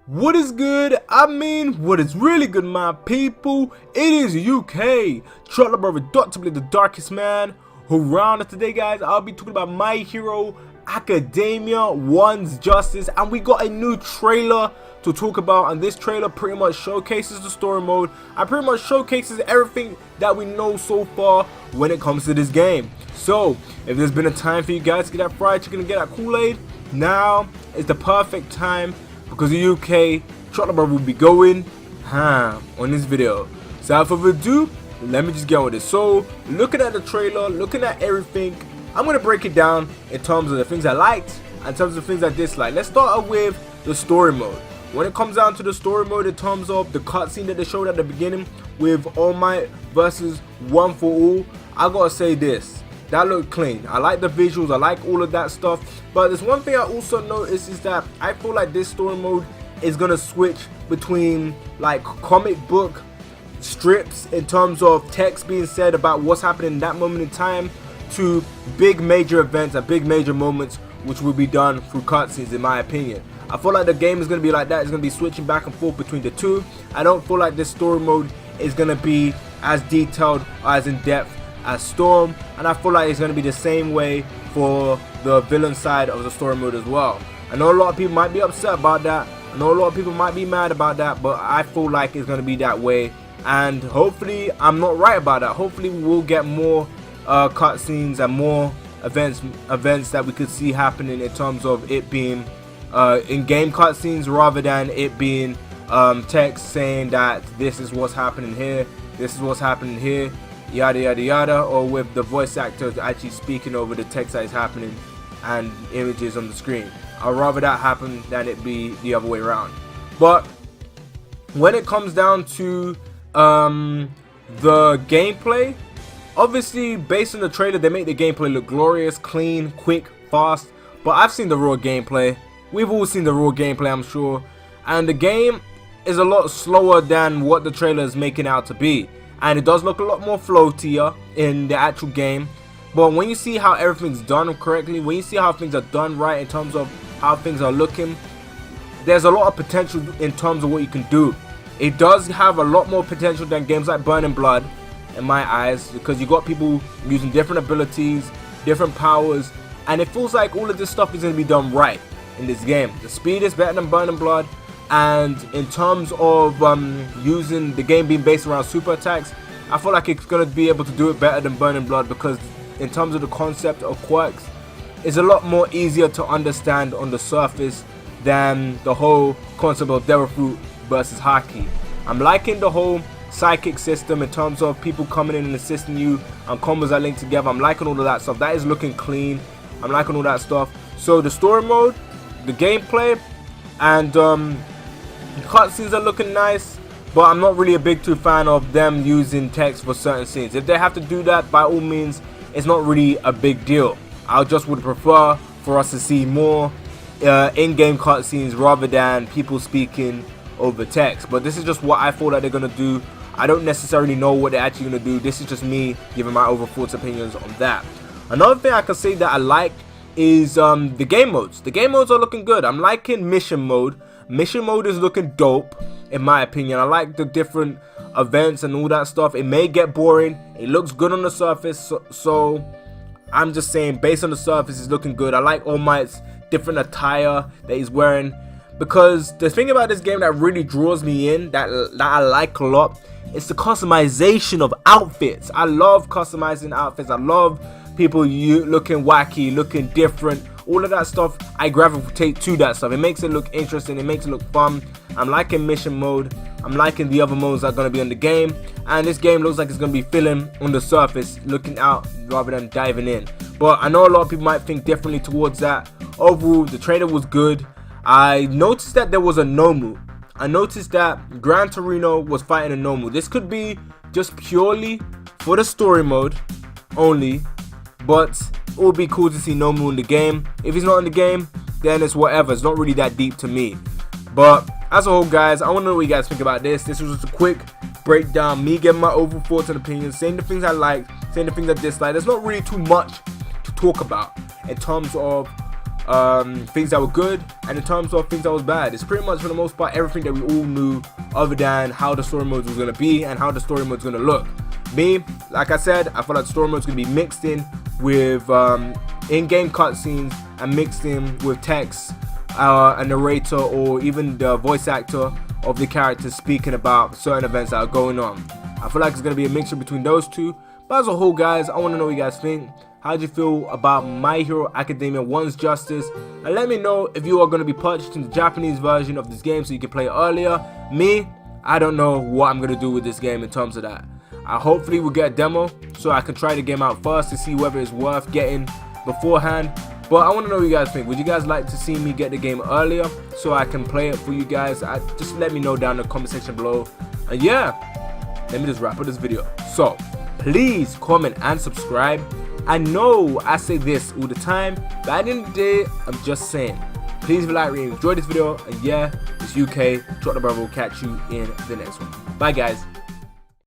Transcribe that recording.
What is good? I mean, what is really good, my people? It is UK, Trotler Brother, Dr.blick, the darkest man around. And today, guys, I'll be talking about My Hero Academia One's Justice, and we got a new trailer to talk about. And this trailer pretty much showcases the story mode and pretty much showcases everything that we know so far when it comes to this game. So, if there's been a time for you guys to get that fried chicken and get that Kool-Aid, now is the perfect time. Because the UK Trotler Brother will be going ham on this video. So without further ado, let me just get on with it. So looking at the trailer, looking at everything, I'm gonna break it down in terms of the things I liked and in terms of the things I disliked. Let's start off with the story mode. When it comes down to the story mode, in terms of the cutscene that they showed at the beginning with All Might versus One for All, I gotta say this. That looked clean. I like the visuals, I like all of that stuff. But there's one thing I also noticed is that I feel like this story mode is gonna switch between like comic book strips in terms of text being said about what's happening in that moment in time to big major events and big major moments which will be done through cutscenes, in my opinion. I feel like the game is gonna be like that. It's gonna be switching back and forth between the two. I don't feel like this story mode is gonna be as detailed or as in depth as Storm, and I feel like it's going to be the same way for the villain side of the story mode as well. I know a lot of people might be upset about that, I know a lot of people might be mad about that, but I feel like it's going to be that way, and hopefully I'm not right about that. Hopefully we will get more cutscenes and more events that we could see happening in terms of it being in-game cutscenes rather than it being text saying that this is what's happening here, this is what's happening here, yada yada yada, or with the voice actors actually speaking over the text that is happening and images on the screen. I'd rather that happen than it be the other way around. But when it comes down to the gameplay, obviously based on the trailer they make the gameplay look glorious, clean, quick, fast, but I've seen the raw gameplay. We've all seen the raw gameplay, I'm sure, and the game is a lot slower than what the trailer is making out to be. And it does look a lot more floatier in the actual game, but when you see how everything's done correctly, when you see how things are done right in terms of how things are looking, there's a lot of potential in terms of what you can do. It does have a lot more potential than games like Burning Blood in my eyes, because you got people using different abilities, different powers, and it feels like all of this stuff is going to be done right in this game. The speed is better than Burning Blood. And in terms of using the game being based around super attacks, I feel like it's going to be able to do it better than Burning Blood, because in terms of the concept of quirks, it's a lot more easier to understand on the surface than the whole concept of Devil Fruit versus Haki. I'm liking the whole psychic system in terms of people coming in and assisting you and combos that link together. I'm liking all of that stuff. That is looking clean. I'm liking all that stuff. So the story mode, the gameplay, and cutscenes are looking nice, but I'm not really a big fan of them using text for certain scenes. If they have to do that, by all means, it's not really a big deal. I just would prefer for us to see more in-game cutscenes rather than people speaking over text. But this is just what I thought that they're gonna do. I don't necessarily know what they're actually gonna do. This is just me giving my overall thoughts, opinions on that. Another thing I can say that I like is the game modes. The game modes are looking good. I'm liking mission mode. Mission mode is looking dope in my opinion. I like the different events and all that stuff. It may get boring. It looks good on the surface, so I'm just saying based on the surface it's looking good. I like All Might's different attire that he's wearing, because the thing about this game that really draws me in, that I like a lot, is the customization of outfits. I love customizing outfits. I love people looking wacky, looking different. All of that stuff, I gravitate to that stuff. It makes it look interesting, it makes it look fun. I'm liking mission mode, I'm liking the other modes that are going to be in the game, and this game looks like it's going to be filling on the surface, looking out rather than diving in. But I know a lot of people might think differently towards that. Overall, the trailer was good. I noticed that there was a Nomu. I noticed that Gran Torino was fighting a Nomu. This could be just purely for the story mode only, but it would be cool to see Nomu in the game. If he's not in the game, then it's whatever. It's not really that deep to me. But as a whole, guys, I want to know what you guys think about this. This was just a quick breakdown, me getting my overall thoughts and opinions, saying the things I liked, saying the things I disliked. There's not really too much to talk about in terms of things that were good and in terms of things that was bad. It's pretty much for the most part everything that we all knew, other than how the story modes was gonna be and how the story mode's gonna look. Me, like I said, I feel like the story mode's gonna be mixed in with in-game cutscenes and mixed in with text, a narrator, or even the voice actor of the character speaking about certain events that are going on. I feel like it's gonna be a mixture between those two. But as a whole, guys, I want to know what you guys think. How do you feel about My Hero Academia 1's Justice? And let me know if you are going to be purchasing the Japanese version of this game so you can play it earlier. Me, I don't know what I'm going to do with this game in terms of that. I hopefully will get a demo so I can try the game out first to see whether it's worth getting beforehand. But I want to know what you guys think. Would you guys like to see me get the game earlier so I can play it for you guys? Just let me know down in the comment section below. And yeah, let me just wrap up this video. So please comment and subscribe. I know I say this all the time, but at the end of the day, I'm just saying, please leave a like, really enjoy this video, and yeah, it's UK, Dr. Brother will catch you in the next one. Bye guys.